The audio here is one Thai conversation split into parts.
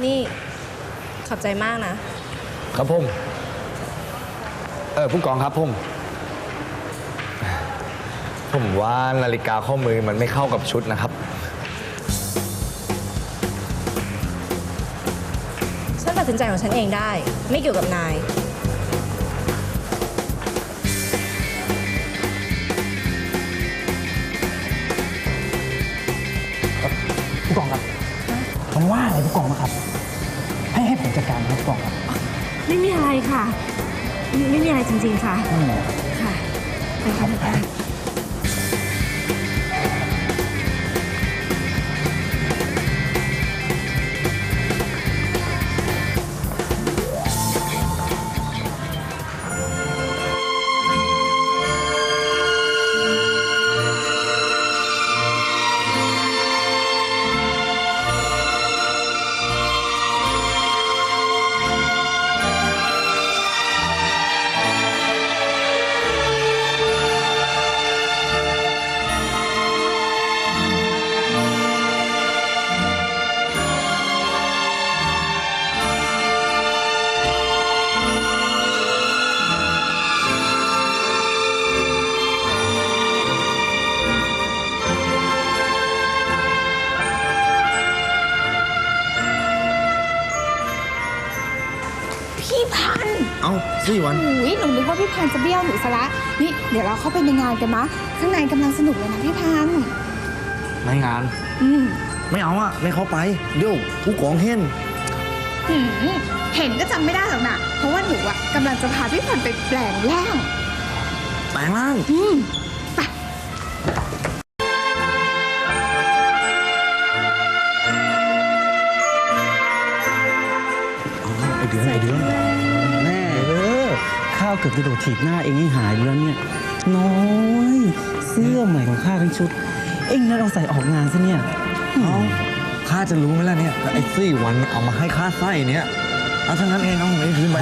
นี่ขอบใจมากนะ ครับผมผู้กองครับผมว่านาฬิกาข้อมือมันไม่เข้ากับชุดนะครับฉันตัดสินใจของฉันเองได้ไม่เกี่ยวกับนายผู้กองครับมันว่าอะไรผู้กองนะครับให้ผมจัดการครับผู้กองครับไม่มีอะไรค่ะไม่มีอะไรจริงๆค่ะค่ะไปค่ะไปพี่พันธุ์เอ้าสี่วันหนูนึกว่าพี่พันธุ์จะเบี้ยวหนูซะละนี่เดี๋ยวเราเข้าไปในงานกันมะข้างในกำลังสนุกเลยนะพี่พันธุ์ในงานไม่เอาอะไม่เข้าไปเดี๋ยวผู้กองเห็นเห็นก็จำไม่ได้หรอกนะเพราะว่าหนูอะกำลังจะพาพี่พันธุ์ไปแปลงร่างไปไอเดือนแม่ข้าวเกือบจะโดดถีบหน้าเองให้หายไปแล้วเนี่ยน้อยเสื้อใหม่ของข้าทั้งชุดเองนั่นเอาใส่ออกงานซะเนี่ยข้าจะรู้ไหมล่ะเนี่ยไอ้สี่วันเอามาให้ข้าไส้เนี่ยเอาทั้งนั้นเองเอาไม่ถือไหม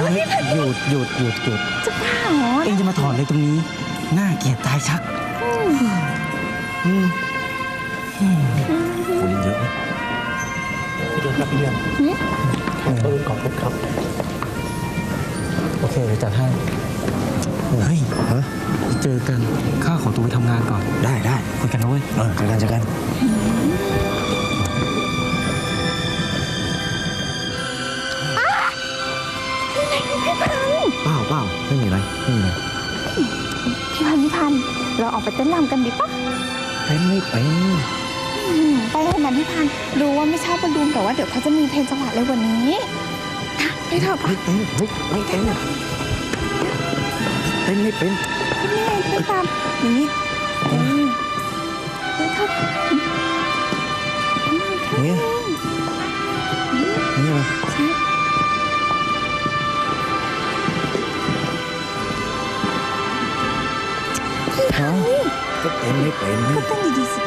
หยุดจะบ้าเหรอเองจะมาถอดอะไรตรงนี้น่าเกลียดตายชักคนเยอะพี่เดือนครับพี่เดือนขอบคุณครับโอเคเดี๋ยวจัดให้เฮ้ยเจอกันข้าขอตัวไปทำงานก่อนได้คุยกันนะเว้ยเจอกันเปล่าไม่มีอะไรพี่พันธุ์เราออกไปเต้นรำกันดีปะเต้นไม่เป็นไปเถอะนะพี่พันธุ์รู้ว่าไม่ชอบบอลลูนแต่ว่าเดี๋ยวเขาจะมีเพลงจังหวะเร็วกว่านี้ไปเถอะไม่เต้นไม่เป็นไม่ตามนี่ไปเถอะนี่เหรอก็เต้นไม่เป็นก็เต้นดีๆสิ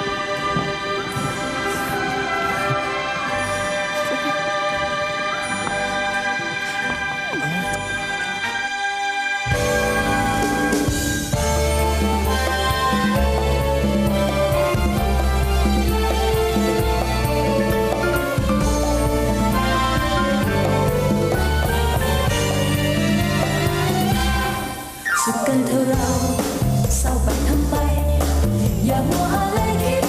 สุขกันเธอเราเศร้าไปทำไมอย่ามัวอะไรคิด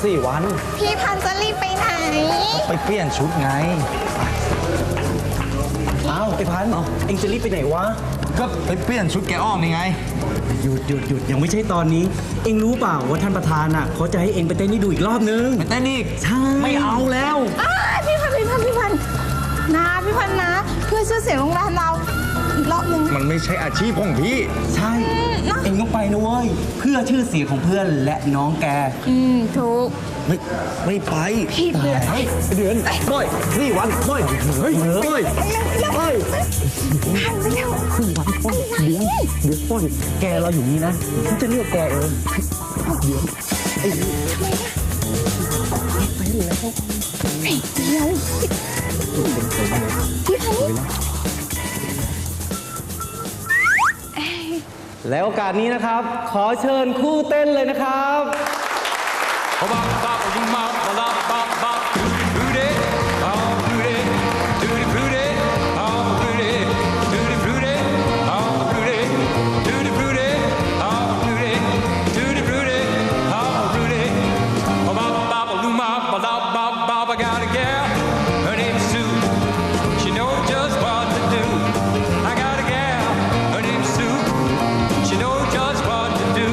สิวัน พี่พันธุ์จะรีบไปไหน ไปเปลี่ยนชุดไง อ้าวไอ้พันธุ์เอ็งจะรีบไปไหนวะ ก็ไปเปลี่ยนชุดแกอ้อมนี่ไง หยุดยังไม่ใช่ตอนนี้ เอ็งรู้เปล่าว่าท่านประธานอ่ะเขาจะให้เอ็งไปเต้นให้ดูอีกรอบนึง ไปเต้นอีก ใช่ ไม่เอาแล้ว พี่พันธุ์นะพี่พันธุ์นะ เพื่อชื่อเสียงโรงแรมเราอีกรอบหนึ่ง มันไม่ใช่อาชีพของพี่ ใช่ เอ็งต้องไปนะเว้ย เพื่อชื่อเสียงของเพื่อนและน้องแก ถูก ไม่ไป พี่เดือน เฮ้ยเดือนไม่นี่วันไม่เฮ้ยไม่ไม่ เดี๋ยวป้อนแกเราอยู่นี่นะฉันจะเลือกแกเอง แล้วโอกาสนี้นะครับ ขอเชิญคู่เต้นเลยนะครับ I got a gal, her name's Sue. She knows just what to do. I got a gal, her name's Sue. She knows just what to do.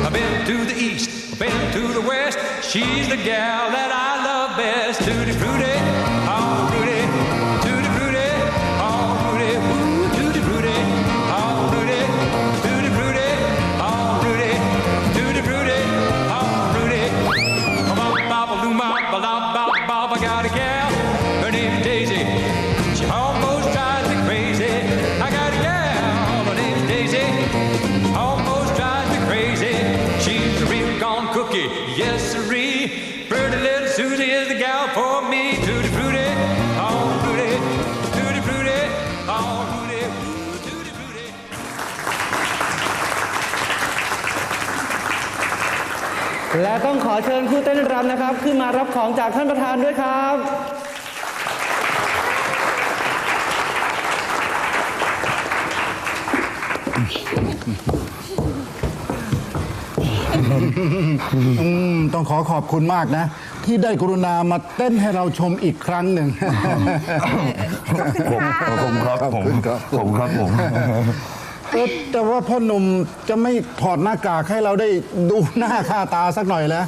I've been to the east, I've been to the west. She's the gal that I love best. Tutti frutti, oh fruity, tutti frutti, oh fruity, ooh tutti frutti, oh fruity, tutti frutti, oh fruity, tutti frutti, oh fruity. I got a gal, her name's Daisy. She almost drives me crazy. I got a gal, her name's Daisy. Almost drives me crazy. She's a real gone cookie, yes sirree. Pretty little Susie is the gal for me. Tutti frutti, oh fruity, tutti frutti, oh fruity, ooh tutti frutti. และต้องขอเชิญคู่เต้นรำนะครับ ขึ้นมารับของจากท่านประธานด้วยครับ ต้องขอขอบคุณมากนะ ที่ได้กรุณามาเต้นให้เราชมอีกครั้งหนึ่ง ผมครับผม ผมครับผม แต่ว่าพ่อหนุ่มจะไม่ถอดหน้ากากให้เราได้ดูหน้าค่าตาสักหน่อยแล้ว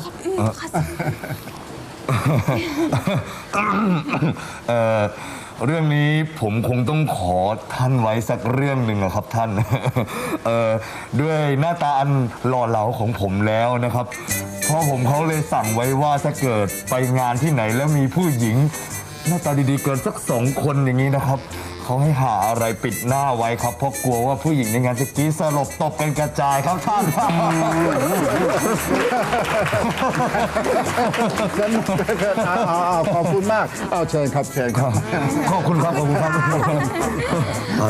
เรื่องนี้ผมคงต้องขอท่านไว้สักเรื่องหนึ่งนะครับท่าน ด้วยหน้าตาอันหล่อเหลาของผมแล้วนะครับพ่อผมเขาเลยสั่งไว้ว่าถ้าเกิดไปงานที่ไหนแล้วมีผู้หญิง หน้าตาดีๆเกินสัก2 คนอย่างนี้นะครับเขาให้หาอะไรปิดหน้าไว้ครับเพราะกลัวว่าผู้หญิงในงานจะกรี๊ดสลบตบกันกระจายครับท่าน ขอบคุณมาก เอาเชิญครับเชิญครับ ขอบคุณครับขอบคุณครับไป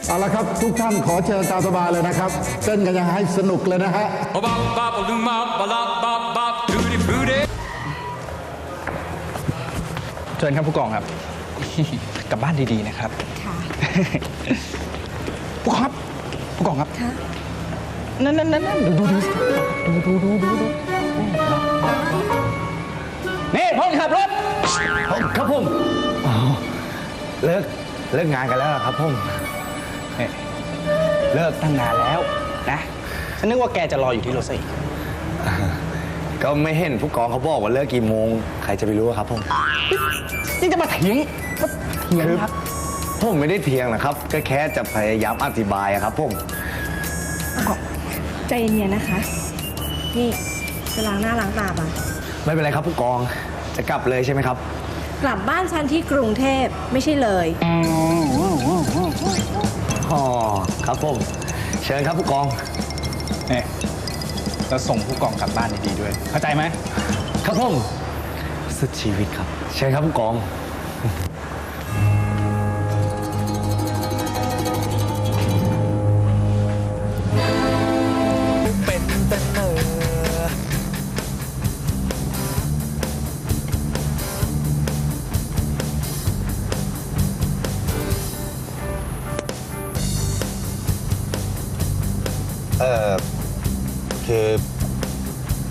เอาละครับทุกท่านขอเชิญตามสบายเลยนะครับเต้นกันยังให้สนุกเลยนะฮะ Tutti frutti. เชิญครับผู้กองครับ กลับบ้านดีๆนะครับ ค่ะ ผู้กองครับ ผู้กองครับ ค่ะ นั่นดูนี่พ่อขับรถ ครับผมเลิกงานกันแล้วครับผม เลิกตั้งนานแล้วนะฉันนึกว่าแกจะรออยู่ที่รถซะอีก ก็ไม่เห็นผู้กองเขาบอกว่าเลิกกี่โมงใครจะไปรู้ครับผม นี่จะมาเถียงครับ ผมไม่ได้เถียงนะครับ ก็แค่จะพยายามอธิบายครับผม ใจเย็นๆนะคะ นี่จะล้างหน้าล้างตาป่ะ ไม่เป็นไรครับผู้กองจะกลับเลยใช่ไหมครับ กลับบ้านฉันที่กรุงเทพไม่ใช่เลย อ๋อครับผมเชิญครับผู้กอง เนี่ยแล้วส่งผู้กองกลับบ้านดีๆด้วย เข้าใจไหม ครับผมสุดชีวิตครับเชิญครับผู้กอง Tutti คือ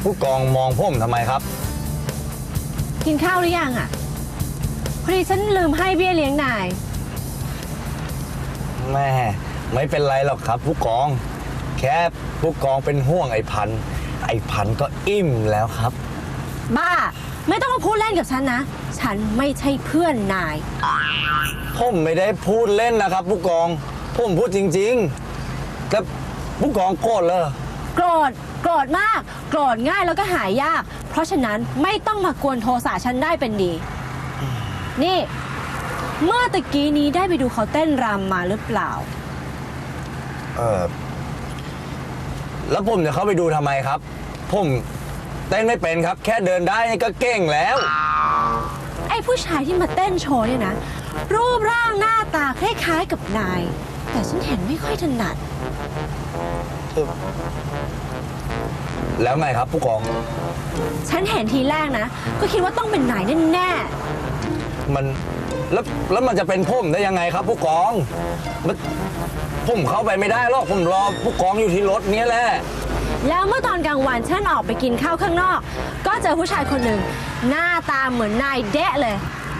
ผู้กองมองผมทำไมครับ กินข้าวหรือยังอ่ะพอดีฉันลืมให้เบี้ยเลี้ยงนาย แม่ไม่เป็นไรหรอกครับ ผู้กอง แค่ผู้กองเป็นห่วงไอ้พันธุ์ก็อิ่มแล้วครับ บ้า ไม่ต้องมาพูดเล่นกับฉันนะ ฉันไม่ใช่เพื่อนนาย ผมไม่ได้พูดเล่นนะครับ ผู้กองผมพูดจริงๆแล้วผู้กองโกรธเลย โกรธมาก โกรธง่ายแล้วก็หายยาก เพราะฉะนั้นไม่ต้องมากวนโทสะฉันได้เป็นดี นี่ เมื่อตะกี้นี้ได้ไปดูเขาเต้นรำมาหรือเปล่า แล้วผมจะเข้าไปดูทำไมครับ ผมเต้นไม่เป็นครับ แค่เดินได้นี่ก็เก่งแล้ว ไอ้ผู้ชายที่มาเต้นโชว์เนี่ยนะ รูปร่างหน้าตาคล้ายๆกับนาย แต่ฉันเห็นไม่ค่อยถนัด แล้วไงครับผู้กอง ฉันเห็นทีแรกนะ ก็คิดว่าต้องเป็นนายแน่ มันแล้วมันจะเป็นผมได้ยังไงครับ ผู้กองผมเข้าไปไม่ได้หรอกผมรอผู้กองอยู่ที่รถเนี้ยแหละ ๆแล้วเมื่อตอนกลางวันฉันออกไปกินข้าวข้างนอก ก็เจอผู้ชายคนหนึ่งหน้าตาเหมือนนายเดะเลย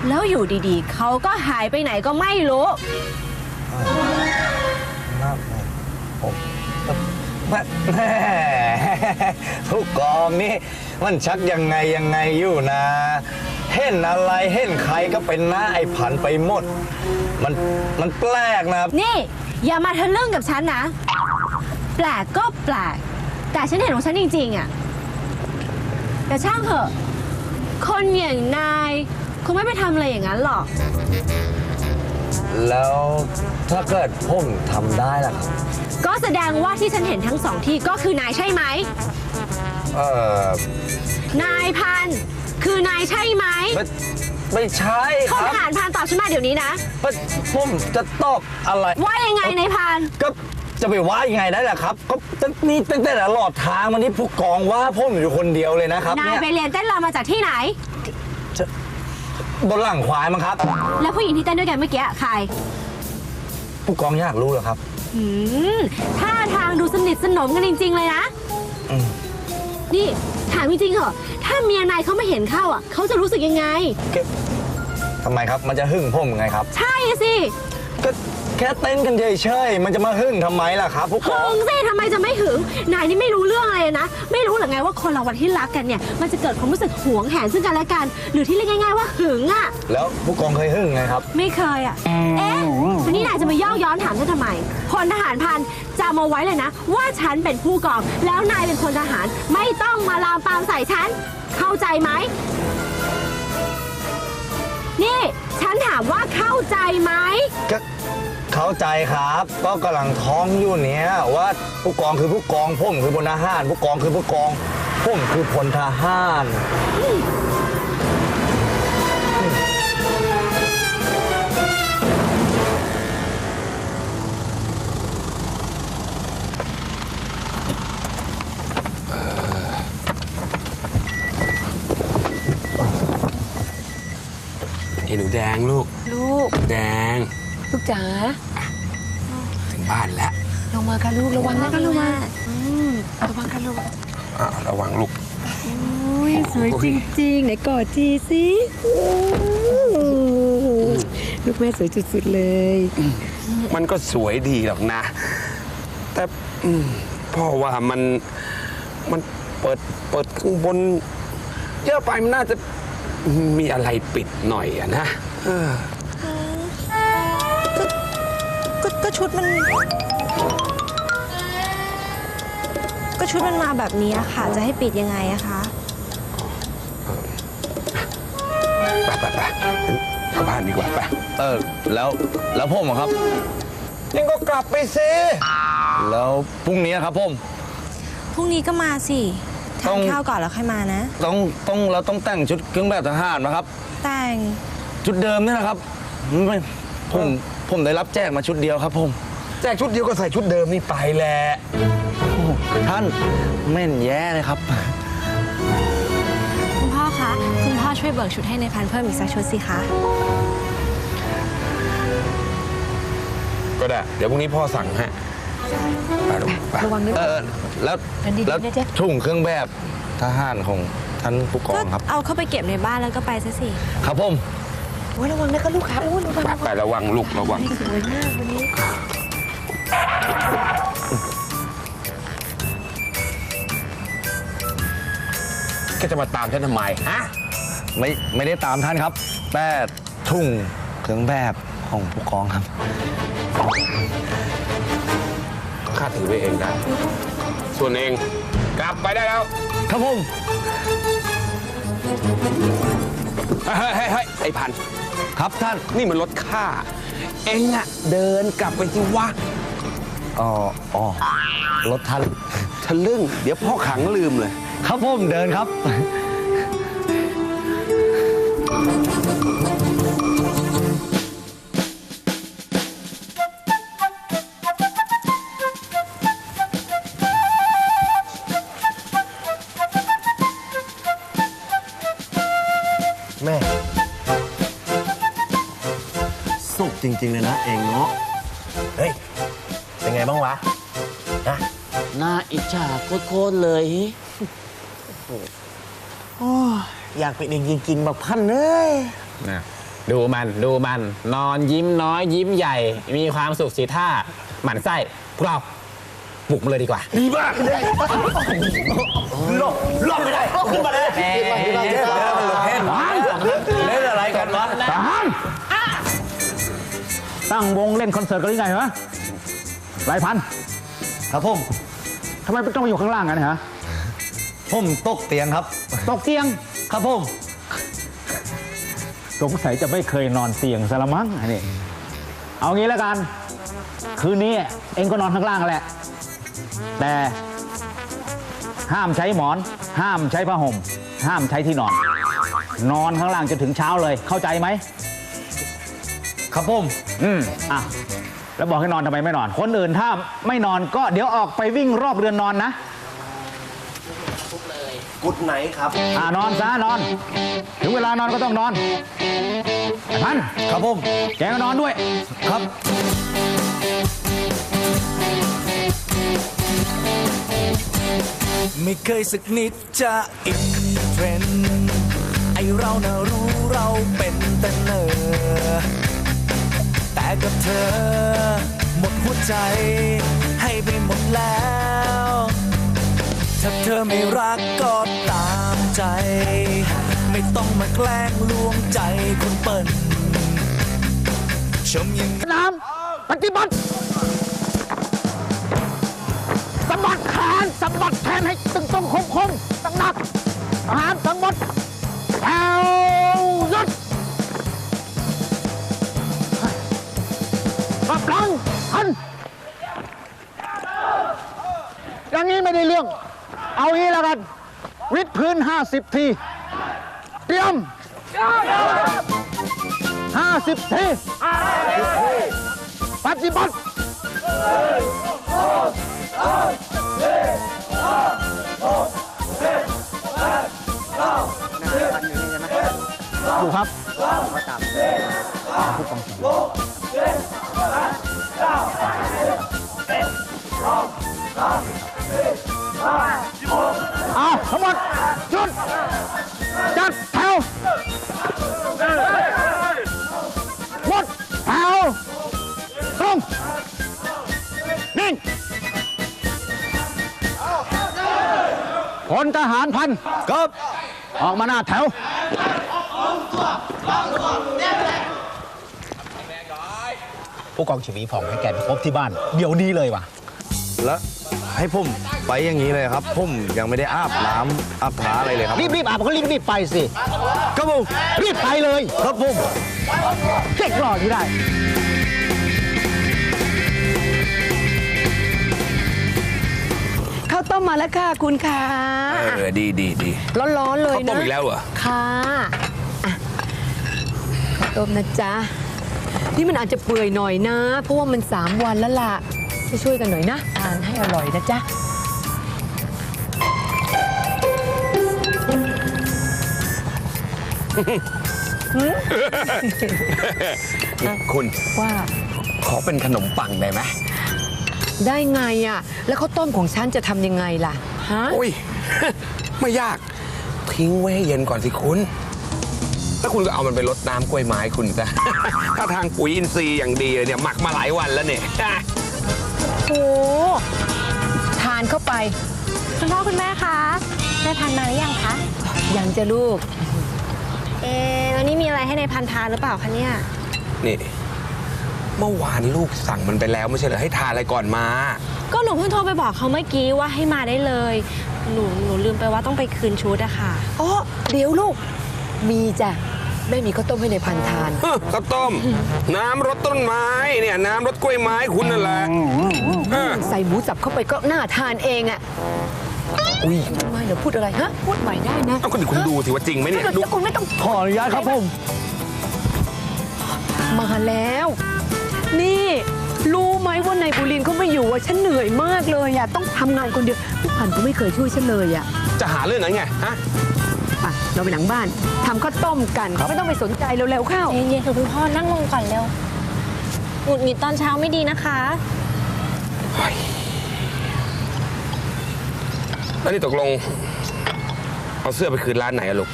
แล้วอยู่ดีๆเขาก็หายไปไหนก็ไม่รู้ แม่ผู้กองนี่มันชักยังไงอยู่นะ เห็นอะไรเห็นใครก็เป็นหน้าไอ้ผันไปหมด มันแปลกนะ นี่อย่ามาทะลึ่งกับฉันนะ แปลกก็แปลก แต่ฉันเห็นของฉันจริงๆอะแต่ช่างเถอะ คนอย่างนายคงไม่ไปทำอะไรอย่างนั้นหรอก แล้วถ้าเกิดผมทำได้ล่ะครับ ก็แสดงว่าที่ฉันเห็นทั้งสองที่ก็คือนายใช่ไหม นายพันธุ์คือนายใช่ไหม ไม่ใช่ พ ค ล รับ ทหารพันธุ์ตอบฉันมาเดี๋ยวนี้นะ ผมจะตอบอะไร ว่ายังไงนายพันธุ์ ก็จะไปว่ายังไงได้ล่ะครับ ก็นี่ตั้งแต่ตลอดทางมานี่ผู้กองว่าผมอยู่คนเดียวเลยนะครับ นาย เนี่ย ไปเรียนเต้นรำมาจากที่ไหน บนหลังควายมั้งครับ แล้วผู้หญิงที่เต้นด้วยกันเมื่อกี้ใคร ผู้กองอยากรู้เหรอครับ อืมท่าทางดูสนิทสนมกันจริงๆเลยนะ อืม นี่ถามจริงๆเหรอ ถ้าเมียนายเขาไม่เห็นเข้าอ่ะ เขาจะรู้สึกยังไง ทำไมครับ มันจะหึ่งผมไงครับ ใช่สิ ก็แค่เต้นกันเฉยๆมันจะมาหึ่งทำไมล่ะครับ ผู้ก หึ อง งสิทำไมจะไม่หึง นายนี่ไม่รู้เรื่องอะไรนะ ไม่รู้หรือไงว่าคนเราวันที่รักกันเนี่ย มันจะเกิดความรู้สึกหวงแหนซึ่งกันและกัน หรือที่เรียกง่ายๆว่าหึงอ่ะ แล้วผู้กองเคยหึ่งไงครับ ไม่เคยอ่ะ เอ๊ะวันนี้นายจะมาย่อย้อนถามฉันทำไมพลทหารพันจำเอาไว้เลยนะ ว่าฉันเป็นผู้กอง แล้วนายเป็นพลทหาร ไม่ต้องมาลามปามใส่ฉัน เข้าใจไหม นี่ ฉันถามว่าเข้าใจไหม ก็เข้าใจครับ ก็กำลังท้องอยู่เนี้ยว่าผู้กองคือผู้กองผมคือพลทหารผู้กองคือผู้กองผมคือพลทหาร ไอ้หนูแดงลูก ลูก แดง ลูกจ๋า ถึงบ้านแล้ว ลงมากันลูก ระวังนะกันระวังระวังกันลูก ระวังลูก อุ้ยสวยจริงๆไหนกอดทีสิลูกแม่สวยสุดๆเลย มันก็สวยดีหรอกนะ แต่พ่อว่ามันเปิดข้างบน เยอะไปมันน่าจะมีอะไรปิดหน่อยอะนะก็ชุดมัน ก็ชุดมันมาแบบนี้อะค่ะ จะให้ปิดยังไงอะคะ ไปกลับบ้านดีกว่าไป แล้วผมอะครับยังก็กลับไปสิแล้วพรุ่งนี้ครับผม พรุ่งนี้ก็มาสิ ต้ ทา อน ง ข้าวก่อนแล้วค่อยมานะ เราต้องแต่งชุดเครื่องแบบทหารนะครับ แต่ง ชุดเดิมนี่นะครับไม่ผมได้รับแจ้งมาชุดเดียวครับผมแจกชุดเดียวก็ใส่ชุดเดิมนี่ไปแหละโอ้ท่านแม่นแย่เลยครับ คุณพ่อคะ คุณพ่อช่วยเบิกชุดให้ในพันเพิ่มอีกสักชุดสิคะ ก็ได้ เดี๋ยวพรุ่งนี้พ่อสั่งให้ ระวังด้วย แล้ว อันดีๆ แล้ว นะเจ๊ ถุงเครื่องแบบทหารของท่านผู้กองครับ เอาเข้าไปเก็บในบ้านแล้วก็ไปซะสิ ครับผม โอ้ยระวังนะคะลูกค้าโอ้ยระวัง ไประวังลูกระวัง สวยมากวันนี้ แกจะมาตามฉันทำไมฮะ ไม่ได้ตามท่านครับ แต่ถุงเครื่องแบบของผู้กองครับ ข้าถือไว้เองได้ ส่วนเองกลับไปได้แล้ว ครับผม เฮ้ยไอ้พัน ครับท่าน นี่มันรถข้า เองอะเดินกลับไปสิวะ อ๋อรถท่าน ทะลึ่ง เดี๋ยวพ่อขังลืมเลย ครับผมเดินครับ แม่ สุกจริง ๆ เลยนะเองเนาะเฮ้ย เป็นไงบ้างวะฮะ น่าอิจฉาโคตรๆเลย โอ้ยอยากเป็นเองจริงๆแบบพันเลย ดูมันนอนยิ้มน้อยยิ้มใหญ่ มีความสุขสีท่าหมั่นไส้พวกเราบุกมาเลยดีกว่า ดีมากเลยลบไม่ได้ ขึ้นมาเลยเล่นอะไรกันวะ ตั้งวงเล่นคอนเสิร์ตกันหรือไงฮะไรพัน ครับผม ทำไมต้องมาอยู่ข้างล่างกันฮะ ผมตกเตียงครับ ตกเตียง ครับผม สงสัยจะไม่เคยนอนเตียงซะละมั้งอันนี้เอางี้แล้วกัน คืนนี้เองก็นอนข้างล่างแหละ แต่ห้ามใช้หมอน ห้ามใช้ผ้าห่ม ห้ามใช้ที่นอน นอนข้างล่างจนถึงเช้าเลย เข้าใจไหม ครับผม อ่ะแล้วบอกให้นอนทำไมไม่นอน คนอื่นถ้าไม่นอนก็เดี๋ยวออกไปวิ่งรอบเรือนนอนนะ กุดไหนครับ นอนซะนอน ถึงเวลานอนก็ต้องนอนไอ้พัน ครับผม แกก็นอนด้วย ครับ ไม่เคยสักนิดจะอินเทรนด์ไอเราน่ะรู้เราเป็นแต่เนอแต่กับเธอ หมดหัวใจ ให้ไปหมดแล้ว ถ้าเธอไม่รักก็ตามใจ ไม่ต้องมาแกล้งลวงใจคนเปิ่นชมยัง น้ำปฏิบัติสะบัดแขนสะบัดแขนให้ตึงตรงคมตั้งหนักทหารทั้งหมดแถวยศกลับหลังหันอย่างนี้ไม่ได้เรื่อง เอางี้แล้วกัน วิดพื้น 50 ที เตรียม 50 ที ปฏิบัติอยู่ครับผู้กองทั้งหมดหยุดจัดแถวหมดแถวตรงนิ่งพลทหารพันครับออกมาหน้าแถวผู้กองชวีผ่องให้แกไปพบที่บ้าน เดี๋ยวนี้เลยว่ะ แล้วให้ผมไปอย่างนี้เลยครับ ผมยังไม่ได้อาบน้ำอาบน้ำอะไรเลยครับ รีบอาบก็รีบไปสิ ครับผม รีบไปเลย ครับผม เก๊กรอที่ได้ ข้าวต้มมาแล้วค่ะคุณค่ะ ดี ร้อนๆเลย ข้าวต้ นะ มอีกแล้วเหรอ ค่ะอ่ะข้าวต้มนะจ๊ะ นี่มันอาจจะเปื่อยหน่อยนะ เพราะว่ามัน3 วันแล้วล่ะช่วยๆกันหน่อยนะทานให้อร่อยนะจ๊ะ คุณ ว่า ขอเป็นขนมปังได้ไหม ได้ไงอ่ะ แล้วข้าวต้มของฉันจะทำยังไงล่ะ ฮะ โอ้ย ไม่ยาก ทิ้งไว้ให้เย็นก่อนสิคุณ แล้วคุณก็เอามันไปรดน้ำกล้วยไม้คุณซะ ถ้าทางปุ๋ยอินทรีย์อย่างดีเลยเนี่ยหมักมาหลายวันแล้วเนี่ย โอ้ทานเข้าไป คุณพ่อคุณแม่คะได้พันมาหรือยังคะ ยังจะลูก แล้วนี่มีอะไรให้ในพันทานหรือเปล่าคะเนี่ย นี่ เมื่อวานลูกสั่งมันไปแล้วไม่ใช่เหรอให้ทานอะไรก่อนมา ก็หนูเพิ่งโทรไปบอกเขาเมื่อกี้ว่าให้มาได้เลย หนูลืมไปว่าต้องไปคืนชุดอะค่ะ อ๋อ เดี๋ยวลูก มีจ้ะ แม่มีข้าวต้มให้ในพันทาน ข้าวต้ม น้ำรดต้นไม้เนี่ยน้ำรดกล้วยไม้คุณนั่นแหละเออ ใส่หมูสับเข้าไปก็น่าทานเองอะ อุ้ย ไม่เดี๋ยวพูดอะไรฮะ พูดใหม่ได้นะ เอาคุณดูสิว่าจริงไหมเนี่ยดู แล้วคุณไม่ต้อง ขออนุญาตครับผม มาแล้ว นี่ รู้ไหมว่านายบุรินทร์เขาไม่อยู่อ่ะฉันเหนื่อยมากเลยอ่ะต้องทำงานคนเดียวพี่พันธุ์ก็ไม่เคยช่วยฉันเลยอ่ะ จะหาเรื่องไหนไงฮะ ไปเราไปหลังบ้านทำข้าวต้มกันไม่ต้องไปสนใจเร็วๆเข้า เย็นๆคือคุณพ่อนั่งลงก่อนเร็วหงุดหงิดตอนเช้าไม่ดีนะคะ แล้วนี่ตกลง เอาเสื้อไปคืนร้านไหนอะลูก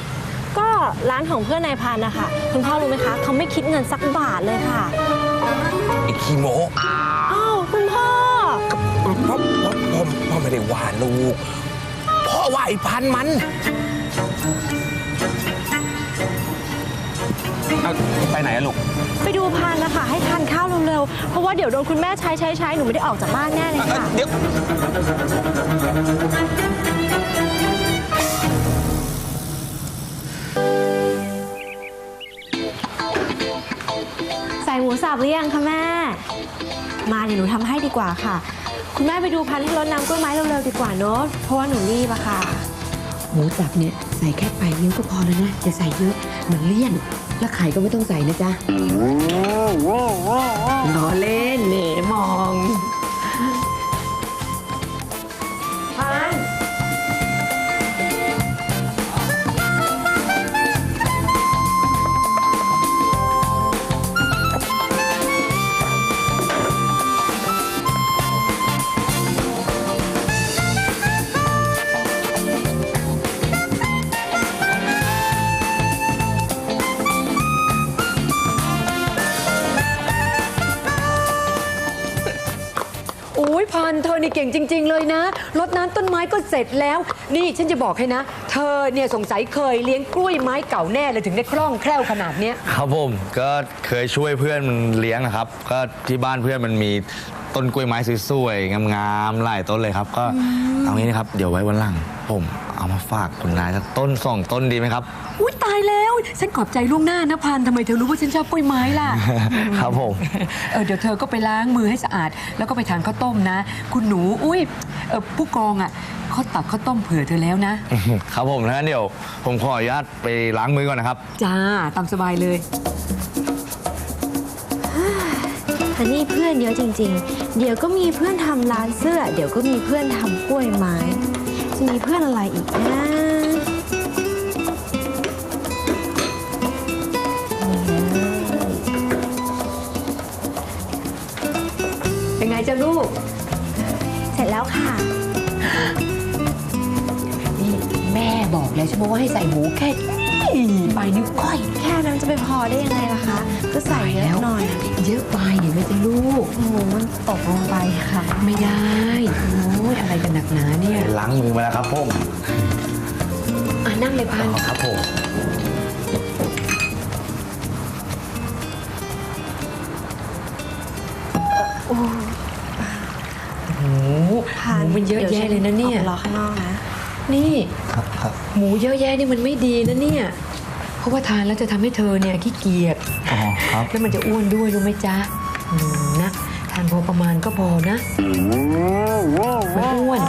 ก็ร้านของเพื่อนนายพันนะคะคุณพ่อรู้ไหมคะเขาไม่คิดเงินสักบาทเลยค่ะ ไอ้ขี้โม อ้าวคุณพ่อ พ่อไม่ได้ว่าลูก พ่อว่าไอ้พันมันเอาไปไหนอะลูก ไปดูพันนะคะให้ทานข้าวเร็วๆเพราะว่าเดี๋ยวโดนคุณแม่ใช้หนูไม่ได้ออกจากบ้านแน่เลยค่ะ เดี๋ยว ใส่หมูสับหรือยังคะแม่ มาเดี๋ยวหนูทำให้ดีกว่าค่ะ คุณแม่ไปดูพันให้รดน้ำกล้วยไม้เร็วๆดีกว่าเนอะเพราะว่าหนูรีบอะค่ะ หมูสับเนี่ยใส่แค่ปลายนิ้วก็พอแล้วนะอย่าใส่เยอะเหมือนเลี่ยน แล้วไข่ก็ไม่ต้องใส่นะจ๊ะล้อเล่นเหน่มองพัน อุ้ยพันเธอนี่เก่งจริง ๆ เลยนะรดน้ำต้นไม้ก็เสร็จแล้ว นี่ฉันจะบอกให้นะ เธอเนี่ยสงสัยเคยเลี้ยงกล้วยไม้เก่าแน่เลยถึงได้คล่องแคล่วขนาดเนี้ย ครับผมก็เคยช่วยเพื่อนมันเลี้ยงนะครับ ก็ที่บ้านเพื่อนมันมีต้นกล้วยไม้สวยๆงามๆหลายต้นเลยครับ ก็เอางี้นะครับเดี๋ยวไว้วันหลัง ผมเอามาฝากคุณนายสักต้น2 ต้นดีไหมครับ อุ้ยตายแล้ว ฉันขอบใจล่วงหน้านะพันทำไมเธอรู้ว่าฉันชอบกล้วยไม้ล่ะ ครับผม เดี๋ยวเธอก็ไปล้างมือให้สะอาด แล้วก็ไปทานข้าวต้มนะ คุณหนูอุ้ยผู้กองอ่ะเขาตักข้าวต้มเผื่อเธอแล้วนะ ครับผมงั้นเดี๋ยวผมขออนุญาตไปล้างมือก่อนนะครับ จ้าตามสบายเลย แต่นี่เพื่อนเยอะจริงๆ เดี๋ยวก็มีเพื่อนทำร้านเสื้อ เดี๋ยวก็มีเพื่อนทำกล้วยไม้ จะมีเพื่อนอะไรอีกนะ เป็นไงจ้าลูก เสร็จแล้วค่ะ นี่แม่บอกแล้วใช่ไหมว่าให้ใส่หมูแค่ปลายนิ้วก้อย แค่นั้นจะไปพอได้ยังไงล่ะคะ ก็ใส่เยอะหน่อย เยอะไปเดี๋ยวแม่จะลูก หมูมันตกลงไปค่ะ ไม่ได้โอ้ยอะไรกันหนักหนาเนี่ย ล้างมือมาแล้วครับผม นั่งเลยพัน ครับผม หมูมันเยอะแยะเลยนะเนี่ย รอข้างนอกนะ นี่ ครับครับ หมูเยอะแยะนี่มันไม่ดีนะเนี่ย เพราะว่าทานแล้วจะทำให้เธอเนี่ยขี้เกียจ อ๋อครับ แล้วมันจะอ้วนด้วยรู้ไหมจ๊ะนะทานพอประมาณก็พอนะไม่อ้วน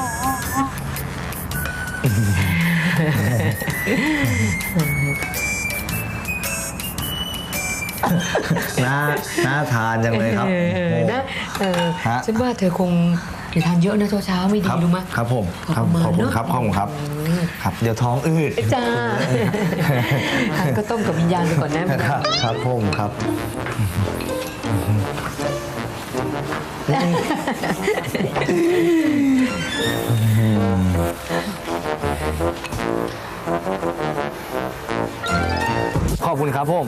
น่าทานจังเลยครับ นะฮะ ฉันว่าเธอคงอย่าทานเยอะนะเช้าๆไม่ดีรู้ไหม ครับผม พอประมาณ ขอบคุณ เนอะ ครับขอบคุณครับ ครับ เดี๋ยวท้องอืด จ้าทานก็ต้มกับวิญญาณไปก่อนนะ ครับผมครับ ขอบคุณครับผม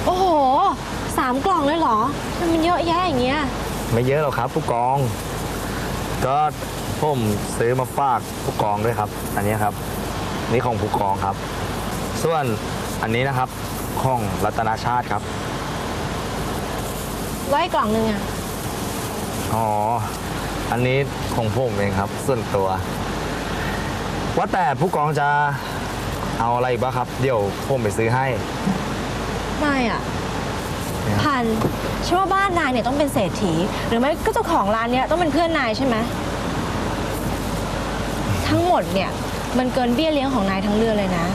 โอ้โห3 กล่องเลยเหรอมันเยอะแยะอย่างเงี้ย ไม่เยอะหรอกครับผู้กอง ก็ผมซื้อมาฝากผู้กองด้วยครับ อันนี้ครับ นี่ของผู้กองครับ ส่วนอันนี้นะครับของรัตนาชาติครับ ไว้กล่องนึงอะ อ๋อ อันนี้ของผมเองครับ ส่วนตัว ว่าแต่ผู้กองจะเอาอะไรอีกบ้างครับ เดี๋ยวผมไปซื้อให้ ไม่อะพันเชื่อว่าบ้านนายเนี่ยต้องเป็นเศรษฐี หรือไม่ก็เจ้าของร้านเนี่ยต้องเป็นเพื่อนนายใช่ไหมทั้งหมดเนี่ยมันเกินเบี้ยเลี้ยงของนายทั้งเดือนเลยนะ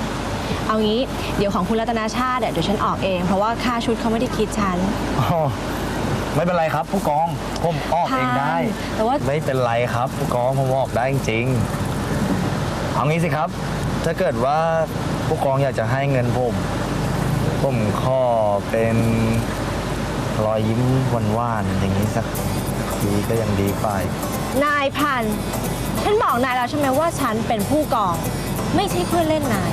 เอางี้เดี๋ยวของคุณรัตนาชาติเดี๋ยวฉันออกเอง เพราะว่าค่าชุดเขาไม่ได้คิดฉัน อ๋อ ไม่เป็นไรครับผู้กอง ผมออกเองได้ แต่ว่า ไม่เป็นไรครับผู้กองผมออกได้จริงๆเอางี้สิครับ ถ้าเกิดว่าผู้กองอยากจะให้เงินผมขอเป็นรอยยิ้มหวานๆอย่างนี้สักทีก็ยังดีไป นายพันฉันบอกนายแล้วใช่ไหมว่าฉันเป็นผู้กอง ไม่ใช่เพื่อนเล่นนาย